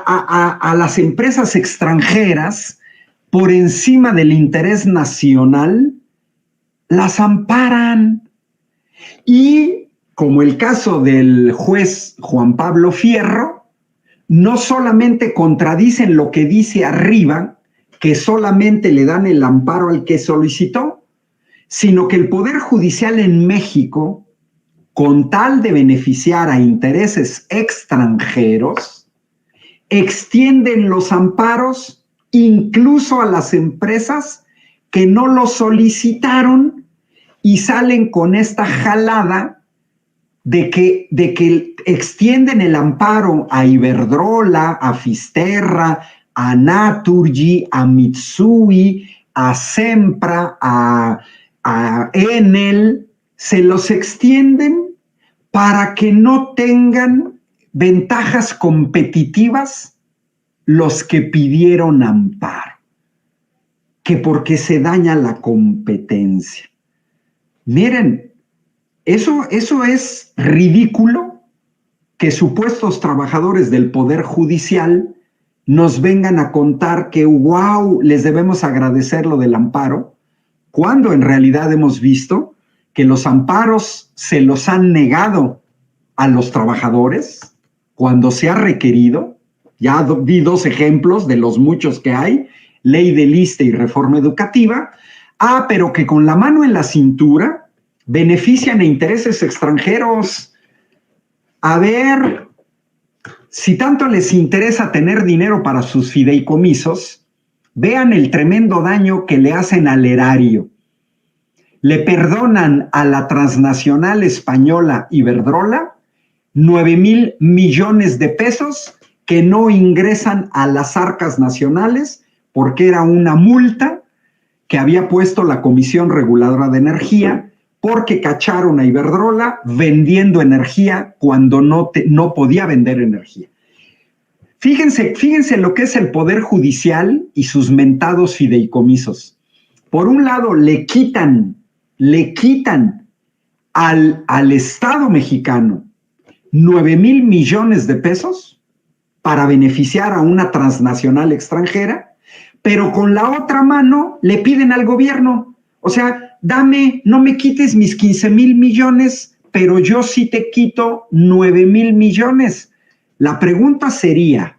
a las empresas extranjeras por encima del interés nacional, las amparan. Y como el caso del juez Juan Pablo Fierro, no solamente contradicen lo que dice arriba, que solamente le dan el amparo al que solicitó, sino que el Poder Judicial en México, con tal de beneficiar a intereses extranjeros, extienden los amparos incluso a las empresas que no lo solicitaron y salen con esta jalada de que extienden el amparo a Iberdrola, a Fisterra, a Naturgy, a Mitsui, a Sempra, a Enel, se los extienden para que no tengan ventajas competitivas los que pidieron amparo, que porque se daña la competencia. Miren, eso es ridículo que supuestos trabajadores del Poder Judicial nos vengan a contar que, wow, les debemos agradecer lo del amparo, cuando en realidad hemos visto que los amparos se los han negado a los trabajadores cuando se ha requerido. Ya di dos ejemplos de los muchos que hay, ley del ISSSTE y reforma educativa. Pero que con la mano en la cintura benefician a intereses extranjeros. A ver, si tanto les interesa tener dinero para sus fideicomisos, vean el tremendo daño que le hacen al erario. Le perdonan a la transnacional española Iberdrola 9,000 millones de pesos que no ingresan a las arcas nacionales porque era una multa que había puesto la Comisión Reguladora de Energía porque cacharon a Iberdrola vendiendo energía cuando no podía vender energía. Fíjense lo que es el Poder Judicial y sus mentados fideicomisos. Por un lado, le quitan al Estado mexicano 9,000 millones de pesos para beneficiar a una transnacional extranjera, pero con la otra mano le piden al gobierno, o sea, no me quites mis 15,000 millones, pero yo sí te quito 9,000 millones. La pregunta sería,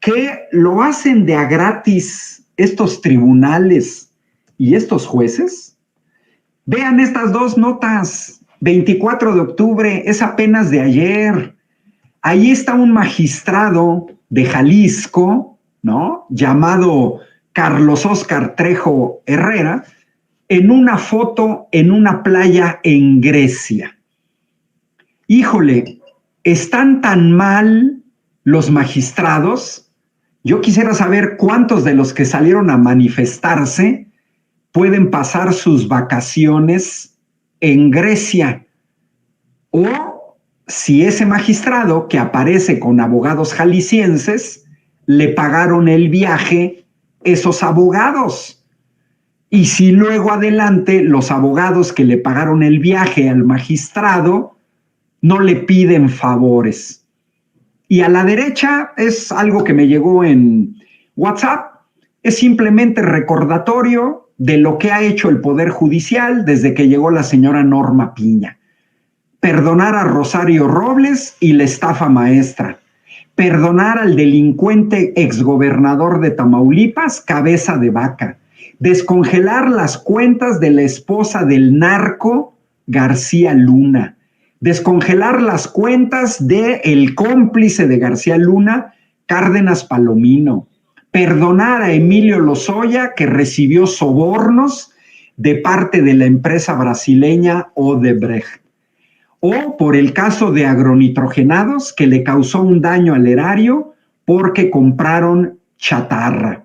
¿qué lo hacen de a gratis estos tribunales y estos jueces? Vean estas dos notas, 24 de octubre, es apenas de ayer. Ahí está un magistrado de Jalisco, ¿no?, llamado Carlos Óscar Trejo Herrera, en una foto en una playa en Grecia. Híjole, ¿están tan mal los magistrados? Yo quisiera saber cuántos de los que salieron a manifestarse pueden pasar sus vacaciones en Grecia. O si ese magistrado que aparece con abogados jaliscienses, le pagaron el viaje esos abogados. Y si luego adelante los abogados que le pagaron el viaje al magistrado no le piden favores. Y a la derecha es algo que me llegó en WhatsApp, es simplemente recordatorio de lo que ha hecho el Poder Judicial desde que llegó la señora Norma Piña. Perdonar a Rosario Robles y la estafa maestra. Perdonar al delincuente exgobernador de Tamaulipas, Cabeza de Vaca. Descongelar las cuentas de la esposa del narco, García Luna. Descongelar las cuentas del cómplice de García Luna, Cárdenas Palomino. Perdonar a Emilio Lozoya, que recibió sobornos de parte de la empresa brasileña Odebrecht. O por el caso de agronitrogenados, que le causó un daño al erario porque compraron chatarra.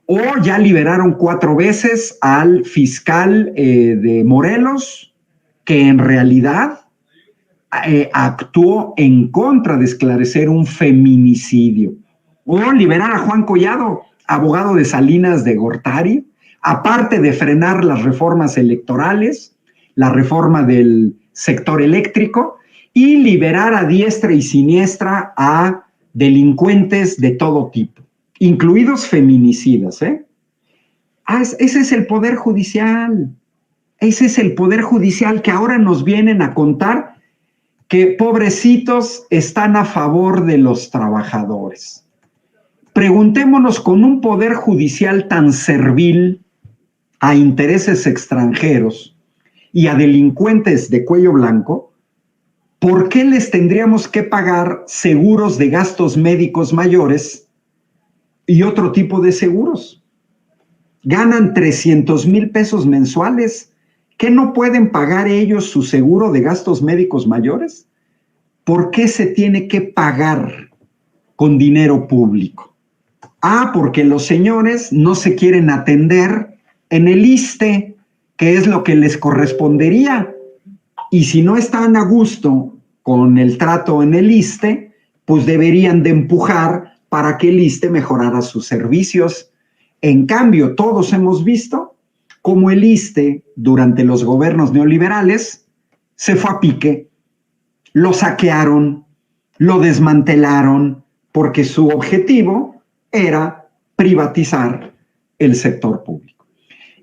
O ya liberaron 4 veces al fiscal de Morelos, que en realidad actuó en contra de esclarecer un feminicidio. O liberar a Juan Collado, abogado de Salinas de Gortari, aparte de frenar las reformas electorales, la reforma del sector eléctrico, y liberar a diestra y siniestra a delincuentes de todo tipo, incluidos feminicidas, ¿eh? Ese es el Poder Judicial. Ese es el Poder Judicial que ahora nos vienen a contar que pobrecitos están a favor de los trabajadores. Preguntémonos, con un Poder Judicial tan servil a intereses extranjeros y a delincuentes de cuello blanco, ¿por qué les tendríamos que pagar seguros de gastos médicos mayores y otro tipo de seguros? Ganan 300,000 pesos mensuales. ¿Qué no pueden pagar ellos su seguro de gastos médicos mayores? ¿Por qué se tiene que pagar con dinero público? Porque los señores no se quieren atender en el ISSSTE, que es lo que les correspondería. Y si no están a gusto con el trato en el ISSSTE, pues deberían de empujar para que el ISSSTE mejorara sus servicios. En cambio, todos hemos visto cómo el ISSSTE, durante los gobiernos neoliberales, se fue a pique, lo saquearon, lo desmantelaron, porque su objetivo era privatizar el sector público.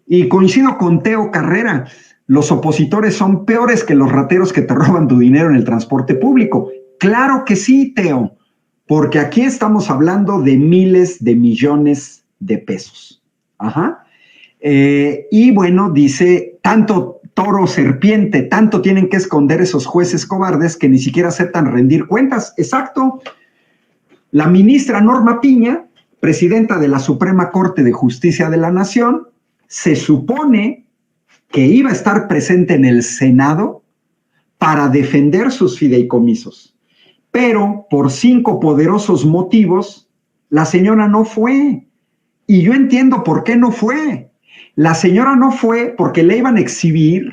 Y coincido con Teo Carrera, los opositores son peores que los rateros que te roban tu dinero en el transporte público. Claro que sí, Teo, porque aquí estamos hablando de miles de millones de pesos. Y bueno, dice, tanto toro serpiente, tanto tienen que esconder esos jueces cobardes que ni siquiera aceptan rendir cuentas. Exacto. La ministra Norma Piña, presidenta de la Suprema Corte de Justicia de la Nación, se supone que iba a estar presente en el Senado para defender sus fideicomisos. Pero por 5 poderosos motivos, la señora no fue. Y yo entiendo por qué no fue. La señora no fue porque le iban a exhibir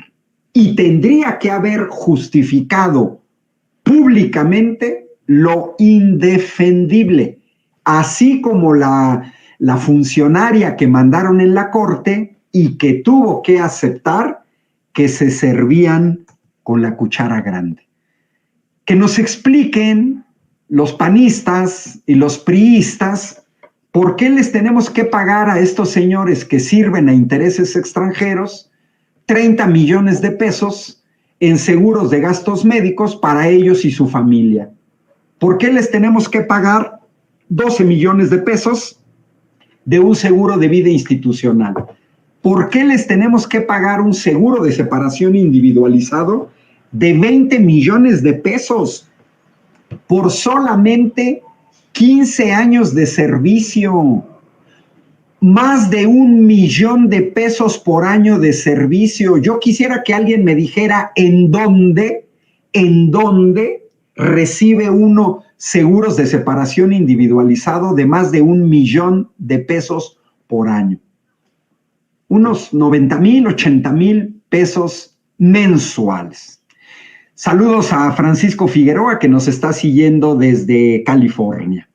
y tendría que haber justificado públicamente lo indefendible, así como la funcionaria que mandaron en la corte y que tuvo que aceptar que se servían con la cuchara grande. Que nos expliquen los panistas y los priistas ¿por qué les tenemos que pagar a estos señores que sirven a intereses extranjeros 30 millones de pesos en seguros de gastos médicos para ellos y su familia? ¿Por qué les tenemos que pagar 12 millones de pesos de un seguro de vida institucional? ¿Por qué les tenemos que pagar un seguro de separación individualizado de 20 millones de pesos por solamente 15 años de servicio? Más de 1 millón de pesos por año de servicio. Yo quisiera que alguien me dijera en dónde recibe uno seguros de separación individualizado de más de 1 millón de pesos por año. Unos 90,000, 80,000 pesos mensuales. Saludos a Francisco Figueroa, que nos está siguiendo desde California.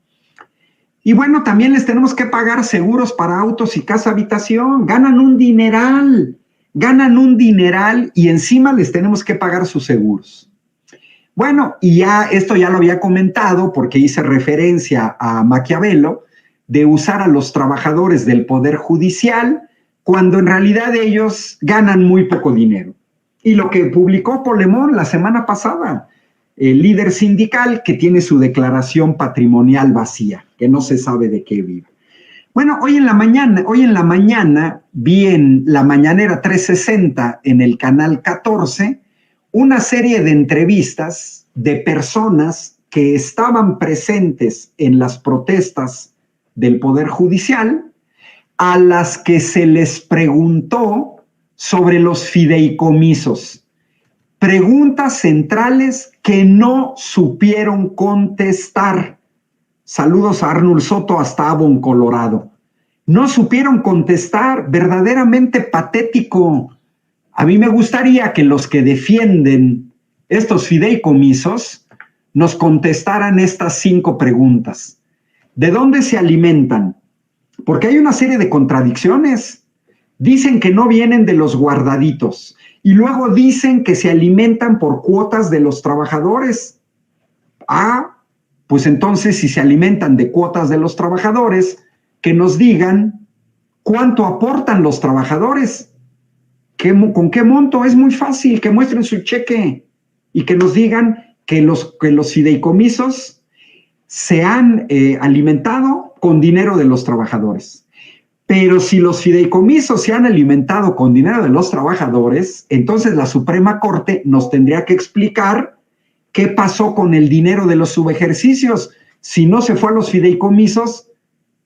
Y bueno, también les tenemos que pagar seguros para autos y casa habitación. Ganan un dineral y encima les tenemos que pagar sus seguros. Bueno, y ya esto ya lo había comentado porque hice referencia a Maquiavelo de usar a los trabajadores del Poder Judicial cuando en realidad ellos ganan muy poco dinero. Y lo que publicó Polemón la semana pasada, el líder sindical que tiene su declaración patrimonial vacía, que no se sabe de qué vive. Bueno, hoy en la mañana vi en la Mañanera 360 en el canal 14 una serie de entrevistas de personas que estaban presentes en las protestas del Poder Judicial, a las que se les preguntó sobre los fideicomisos. Preguntas centrales que no supieron contestar. Saludos a Arnold Soto hasta Avon, Colorado. No supieron contestar, verdaderamente patético. A mí me gustaría que los que defienden estos fideicomisos nos contestaran estas 5 preguntas. ¿De dónde se alimentan? Porque hay una serie de contradicciones. Dicen que no vienen de los guardaditos y luego dicen que se alimentan por cuotas de los trabajadores. Pues entonces, si se alimentan de cuotas de los trabajadores, que nos digan cuánto aportan los trabajadores, con qué monto. Es muy fácil, que muestren su cheque y que nos digan que los fideicomisos se han alimentado con dinero de los trabajadores. Pero si los fideicomisos se han alimentado con dinero de los trabajadores, entonces la Suprema Corte nos tendría que explicar qué pasó con el dinero de los subejercicios. Si no se fue a los fideicomisos,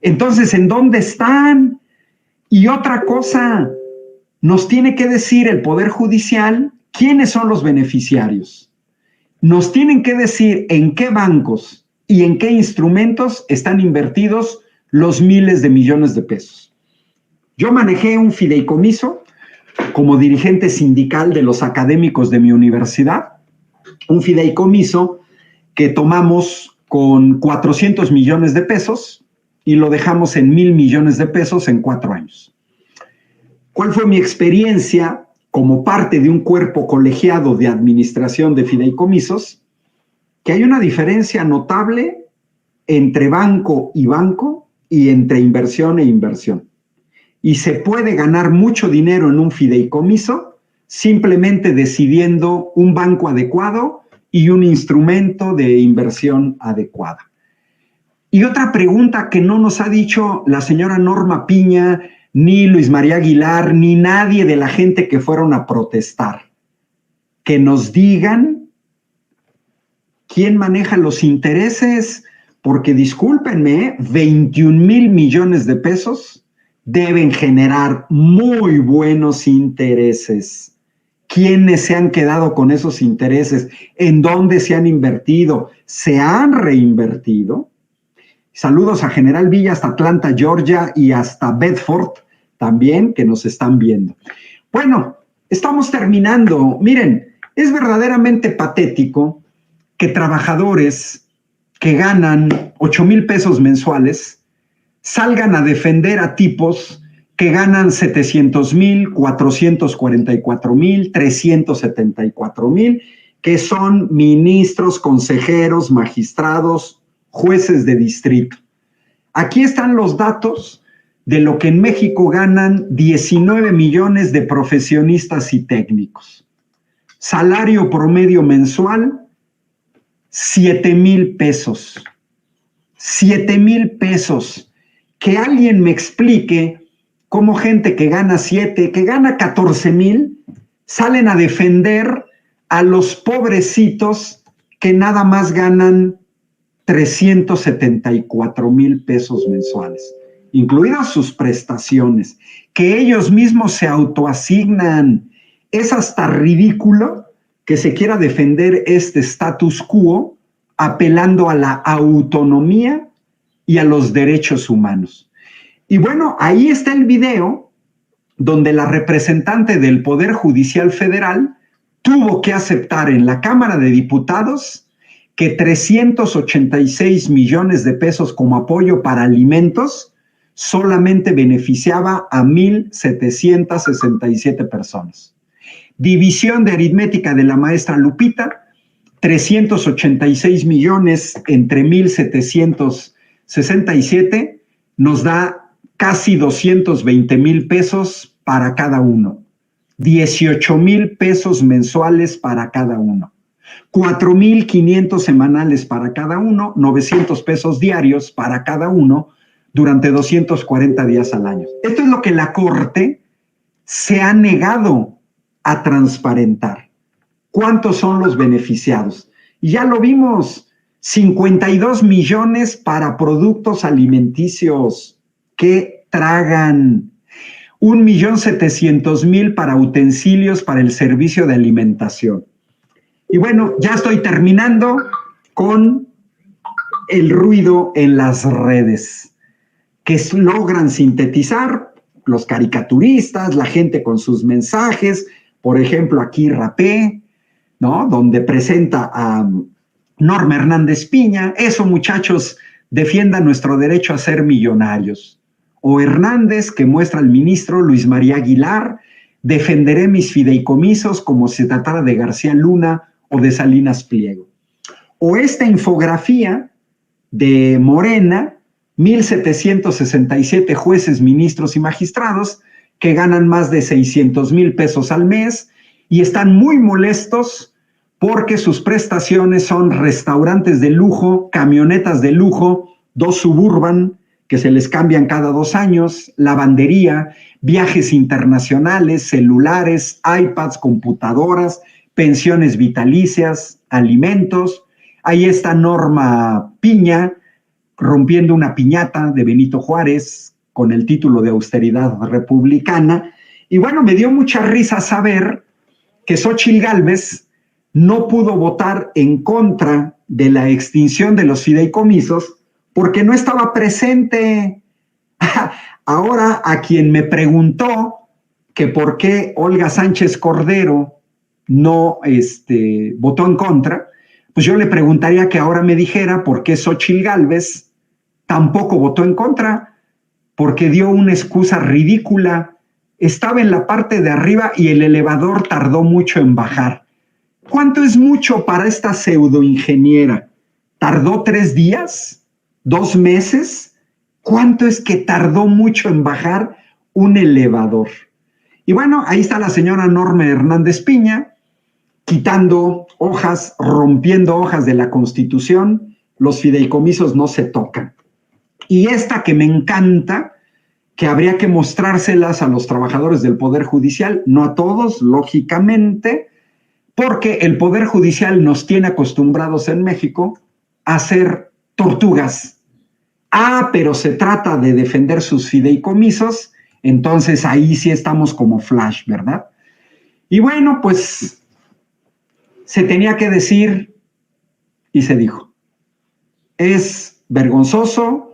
entonces ¿en dónde están? Y otra cosa, nos tiene que decir el Poder Judicial quiénes son los beneficiarios. Nos tienen que decir en qué bancos y en qué instrumentos están invertidos los miles de millones de pesos. Yo manejé un fideicomiso como dirigente sindical de los académicos de mi universidad, un fideicomiso que tomamos con 400 millones de pesos y lo dejamos en 1,000 millones de pesos en 4 años. ¿Cuál fue mi experiencia como parte de un cuerpo colegiado de administración de fideicomisos? Que hay una diferencia notable entre banco y entre inversión e inversión. Y se puede ganar mucho dinero en un fideicomiso simplemente decidiendo un banco adecuado y un instrumento de inversión adecuada. Y otra pregunta que no nos ha dicho la señora Norma Piña, ni Luis María Aguilar, ni nadie de la gente que fueron a protestar, que nos digan quién maneja los intereses, porque discúlpenme, 21,000 millones de pesos deben generar muy buenos intereses. ¿Quiénes se han quedado con esos intereses? ¿En dónde se han invertido? ¿Se han reinvertido? Saludos a General Villa hasta Atlanta, Georgia, y hasta Bedford también, que nos están viendo. Bueno, estamos terminando. Miren, es verdaderamente patético que trabajadores que ganan 8,000 pesos mensuales salgan a defender a tipos que ganan 700,000, 444,000, 374,000, que son ministros, consejeros, magistrados, jueces de distrito. Aquí están los datos de lo que en México ganan 19 millones de profesionistas y técnicos. Salario promedio mensual, 7,000 pesos. 7,000 pesos. Que alguien me explique cómo gente que gana 7, que gana 14,000, salen a defender a los pobrecitos que nada más ganan 374,000 pesos mensuales, incluidas sus prestaciones, que ellos mismos se autoasignan. Es hasta ridículo que se quiera defender este status quo apelando a la autonomía y a los derechos humanos. Y bueno, ahí está el video donde la representante del Poder Judicial Federal tuvo que aceptar en la Cámara de Diputados que 386 millones de pesos como apoyo para alimentos solamente beneficiaba a 1,767 personas. División de aritmética de la maestra Lupita, 386 millones entre 1,767 nos da casi 220,000 pesos para cada uno. 18,000 pesos mensuales para cada uno. 4,500 semanales para cada uno, 900 pesos diarios para cada uno durante 240 días al año. Esto es lo que la Corte se ha negado a transparentar. ¿Cuántos son los beneficiados? Y ya lo vimos, 52 millones para productos alimenticios que tragan, 1,700,000 para utensilios para el servicio de alimentación. Y bueno, ya estoy terminando con el ruido en las redes, que logran sintetizar los caricaturistas, la gente con sus mensajes, por ejemplo, aquí Rapé, ¿no? Donde presenta a Norma Hernández Piña, eso muchachos, defiendan nuestro derecho a ser millonarios. O Hernández, que muestra al ministro Luis María Aguilar, defenderé mis fideicomisos como si tratara de García Luna o de Salinas Pliego. O esta infografía de Morena, 1,767 jueces, ministros y magistrados que ganan más de 600,000 pesos al mes y están muy molestos porque sus prestaciones son restaurantes de lujo, camionetas de lujo, 2 Suburban que se les cambian cada 2 años, lavandería, viajes internacionales, celulares, iPads, computadoras, pensiones vitalicias, alimentos. Ahí está Norma Piña rompiendo una piñata de Benito Juárez con el título de austeridad republicana. Y bueno, me dio mucha risa saber que Xóchitl Gálvez no pudo votar en contra de la extinción de los fideicomisos porque no estaba presente. Ahora, a quien me preguntó que por qué Olga Sánchez Cordero no votó en contra, pues yo le preguntaría que ahora me dijera por qué Xóchitl Gálvez tampoco votó en contra, porque dio una excusa ridícula. Estaba en la parte de arriba y el elevador tardó mucho en bajar. ¿Cuánto es mucho para esta pseudoingeniera? ¿Tardó 3 días? ¿2 meses? ¿Cuánto es que tardó mucho en bajar un elevador? Y bueno, ahí está la señora Norma Hernández Piña, quitando hojas, rompiendo hojas de la Constitución. Los fideicomisos no se tocan. Y esta que me encanta, que habría que mostrárselas a los trabajadores del Poder Judicial, no a todos, lógicamente, porque el Poder Judicial nos tiene acostumbrados en México a ser tortugas. Pero se trata de defender sus fideicomisos, entonces ahí sí estamos como Flash, ¿verdad? Y bueno, pues se tenía que decir y se dijo. Es vergonzoso